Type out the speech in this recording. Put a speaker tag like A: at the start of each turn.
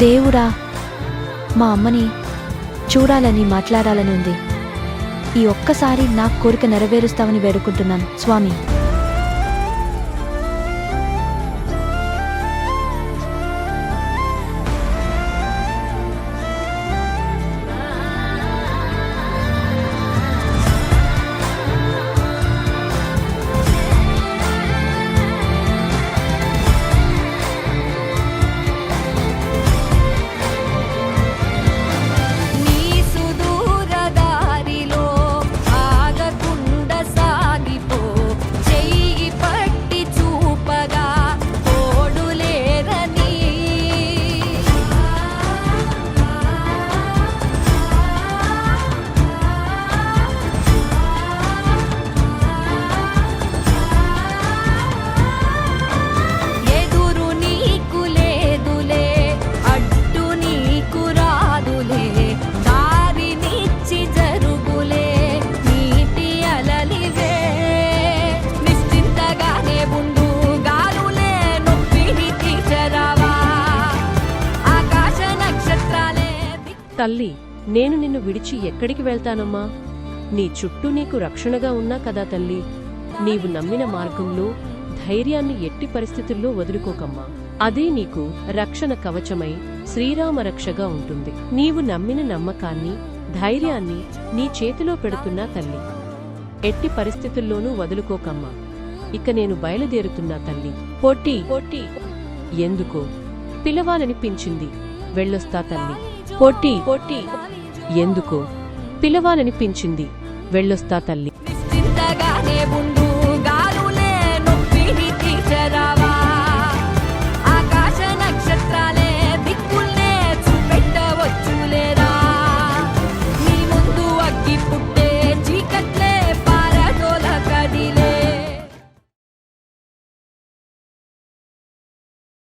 A: దేవుడా, మా అమ్మని చూడాలని మాట్లాడాలని ఉంది. ఈ ఒక్కసారి నా కోరిక నెరవేరుస్తామని వేడుకుంటున్నాను స్వామి.
B: తల్లి, నేను నిన్ను విడిచి ఎక్కడికి వెళ్తానమ్మా? నీ చుట్టూ నీకు రక్షణగా ఉన్నా కదా తల్లి. నీవు నమ్మిన మార్గంలో ధైర్యాన్ని ఎట్టి పరిస్థితుల్లో వదులుకోకమ్మా. అదే నీకు రక్షణ కవచమై శ్రీరామరక్షగా ఉంటుంది. నీవు నమ్మిన నమ్మకాన్ని, ధైర్యాన్ని నీ చేతిలో పెడుతున్నా తల్లి. ఎట్టి పరిస్థితుల్లోనూ వదులుకోకమ్మా. ఇక నేను బయలుదేరుతున్నా తల్లి. పొట్టి పొట్టి ఎందుకో పిలవాలనిపించింది, వెళ్ళొస్తా తల్లి. పొట్టి పొట్టి ఎందుకో పిలవాలనిపించింది, వెళ్ళొస్తా తల్లి.